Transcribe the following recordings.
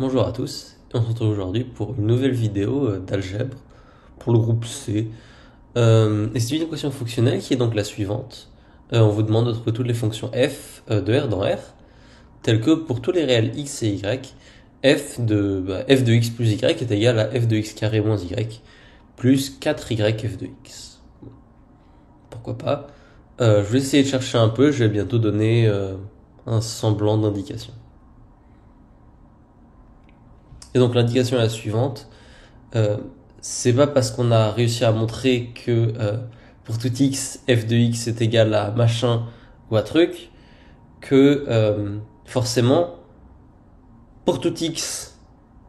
Bonjour à tous, on se retrouve aujourd'hui pour une nouvelle vidéo d'algèbre pour le groupe C. Et c'est une équation fonctionnelle qui est donc la suivante. On vous demande de trouver toutes les fonctions f de R dans R, telles que pour tous les réels x et y, f de x plus y est égal à f de x carré moins y plus 4y f de x. Bon, pourquoi pas. Je vais essayer de chercher un peu, je vais bientôt donner un semblant d'indication. Et donc l'indication est la suivante. Euh, c'est pas parce qu'on a réussi à montrer que pour tout x, f de x est égal à machin ou à truc, que forcément, pour tout x,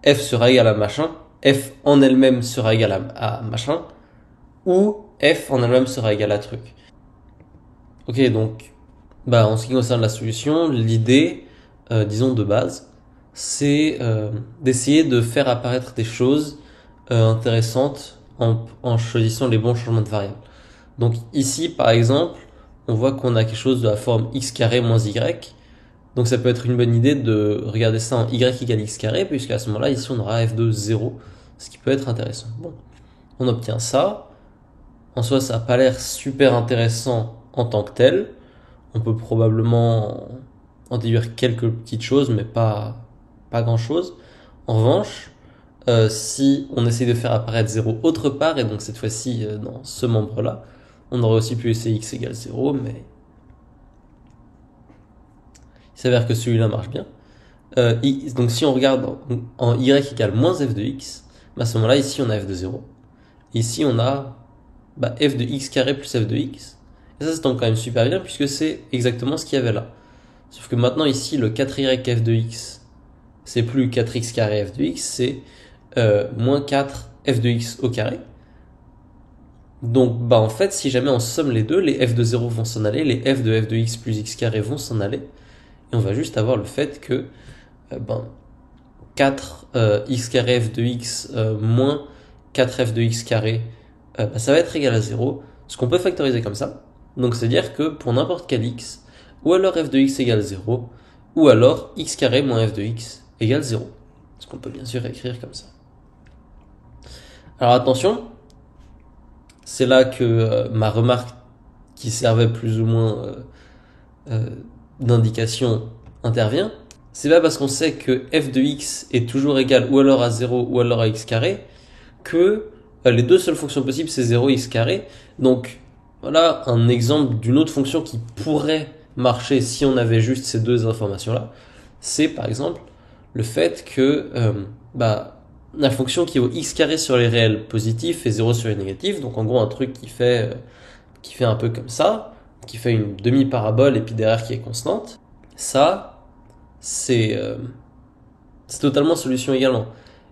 f sera égal à machin, f en elle-même sera égal à machin, ou f en elle-même sera égal à truc. Ok, donc, en ce qui concerne la solution, l'idée, disons de base, c'est d'essayer de faire apparaître des choses intéressantes en choisissant les bons changements de variables. Donc ici, par exemple, on voit qu'on a quelque chose de la forme x carré moins y. Donc ça peut être une bonne idée de regarder ça en y égale x carré, puisqu'à ce moment-là, ici, on aura f de 0, ce qui peut être intéressant. Bon, on obtient ça. En soi, ça n'a pas l'air super intéressant en tant que tel. On peut probablement en déduire quelques petites choses, mais pas grand-chose. En revanche, si on essaye de faire apparaître 0 autre part, et donc cette fois-ci dans ce membre-là, on aurait aussi pu essayer x égale 0, mais il s'avère que celui-là marche bien. Donc si on regarde en y égale moins f de x, à ce moment-là, ici on a f de 0. Ici on a f de x carré plus f de x. Et ça tombe quand même super bien, puisque c'est exactement ce qu'il y avait là. Sauf que maintenant ici, le 4y f de x, c'est plus 4x carré f de x, c'est moins 4 f de x au carré. Donc en fait, si jamais on somme les deux, les f de 0 vont s'en aller, les f de x plus x carré vont s'en aller, et on va juste avoir le fait que 4 x carré f de x moins 4 f de x carré, ça va être égal à 0, ce qu'on peut factoriser comme ça. Donc c'est-à-dire que pour n'importe quel x, ou alors f de x égale 0, ou alors x carré moins f de x égale 0. Ce qu'on peut bien sûr écrire comme ça. Alors attention, c'est là que ma remarque qui servait plus ou moins d'indication intervient. C'est pas parce qu'on sait que f de x est toujours égal ou alors à 0 ou alors à x carré que les deux seules fonctions possibles c'est 0 et x carré. Donc voilà un exemple d'une autre fonction qui pourrait marcher si on avait juste ces deux informations là. C'est par exemple le fait que la fonction qui est au x carré sur les réels positifs et 0 sur les négatifs, donc en gros un truc qui fait un peu comme ça, qui fait une demi-parabole et puis derrière qui est constante, ça c'est totalement solution également.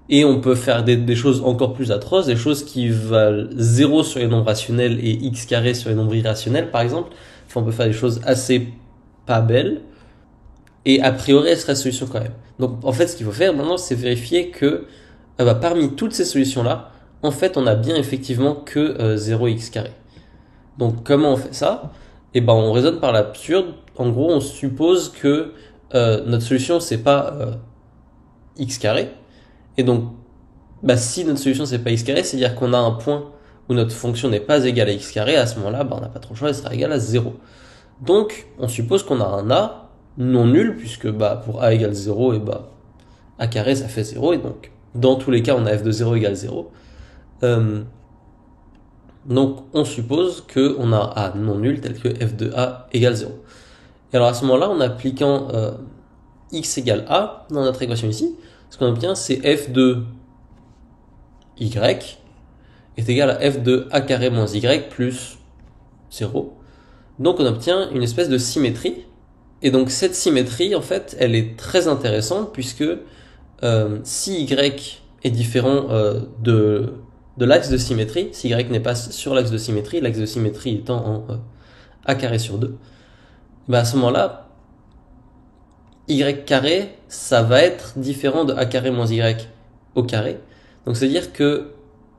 Et on peut faire des choses encore plus atroces, des choses qui valent 0 sur les nombres rationnels et x carré sur les nombres irrationnels par exemple. Enfin, on peut faire des choses assez pas belles, et a priori elle serait solution quand même. Donc en fait ce qu'il faut faire maintenant c'est vérifier que parmi toutes ces solutions là, en fait on a bien effectivement que 0x carré. Donc comment on fait ça? On raisonne par l'absurde. En gros on suppose que notre solution c'est pas x carré, et donc si notre solution c'est pas x carré, c'est à dire qu'on a un point où notre fonction n'est pas égale à x carré. À ce moment là on n'a pas trop le choix, elle sera égale à 0. Donc on suppose qu'on a un a non nul, puisque pour a égale 0, et a carré ça fait 0, et donc dans tous les cas on a f de 0 égale 0. Donc on suppose qu'on a a non nul tel que f de a égale 0. Et alors à ce moment-là, en appliquant x égale a dans notre équation ici, ce qu'on obtient c'est f de y est égal à f de a carré moins y plus 0. Donc on obtient une espèce de symétrie. Et donc cette symétrie, en fait, elle est très intéressante, puisque si y est différent de l'axe de symétrie, si y n'est pas sur l'axe de symétrie étant en a carré sur 2, à ce moment-là, y carré, ça va être différent de a carré moins y au carré. Donc c'est-à-dire que,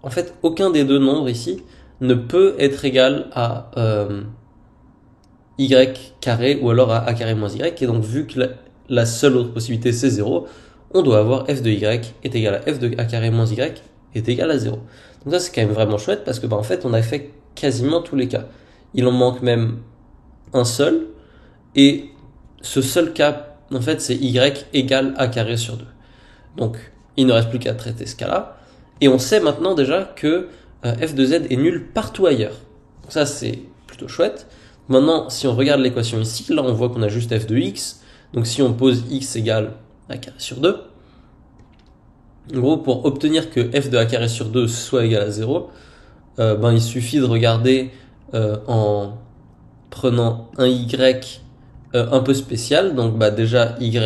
en fait, aucun des deux nombres ici ne peut être égal à y carré ou alors à a carré moins y. Et donc vu que la seule autre possibilité c'est 0, on doit avoir f de y est égal à f de a carré moins y est égal à 0. Donc ça c'est quand même vraiment chouette parce que en fait on a fait quasiment tous les cas. Il en manque même un seul, et ce seul cas en fait c'est y égale a carré sur 2. Donc il ne reste plus qu'à traiter ce cas-là, et on sait maintenant déjà que f de z est nul partout ailleurs. Donc ça c'est plutôt chouette. Maintenant si on regarde l'équation ici, là on voit qu'on a juste f de x, donc si on pose x égale a carré sur 2, en gros pour obtenir que f de a carré sur 2 soit égal à 0, il suffit de regarder en prenant un y un peu spécial, donc déjà y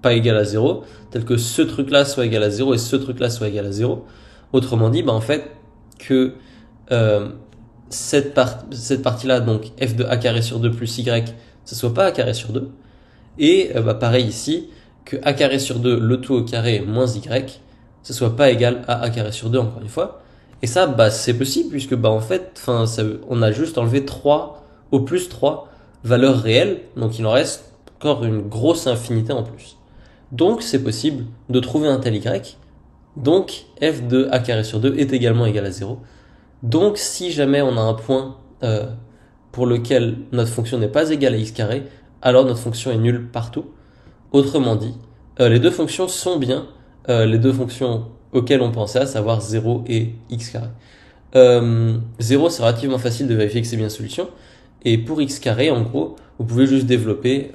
pas égal à 0, tel que ce truc-là soit égal à 0 et ce truc-là soit égal à 0. Autrement dit, en fait, que cette partie-là, donc f de a carré sur 2 plus y, ça soit pas a carré sur 2. Et pareil ici, que a carré sur 2, le tout au carré moins y, ça soit pas égal à a carré sur 2, encore une fois. Et ça, c'est possible, puisque en fait, on a juste enlevé 3, au plus 3 valeurs réelles, donc il en reste encore une grosse infinité en plus. Donc c'est possible de trouver un tel y, donc f de a carré sur 2 est également égal à 0. Donc si jamais on a un point pour lequel notre fonction n'est pas égale à x carré, alors notre fonction est nulle partout. Autrement dit, les deux fonctions sont bien les deux fonctions auxquelles on pensait, à savoir 0 et x carré. 0, c'est relativement facile de vérifier que c'est bien solution. Et pour x carré, en gros, vous pouvez juste développer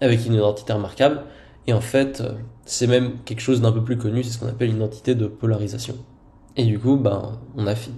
avec une identité remarquable. Et en fait, c'est même quelque chose d'un peu plus connu, c'est ce qu'on appelle une identité de polarisation. Et du coup, on a fini.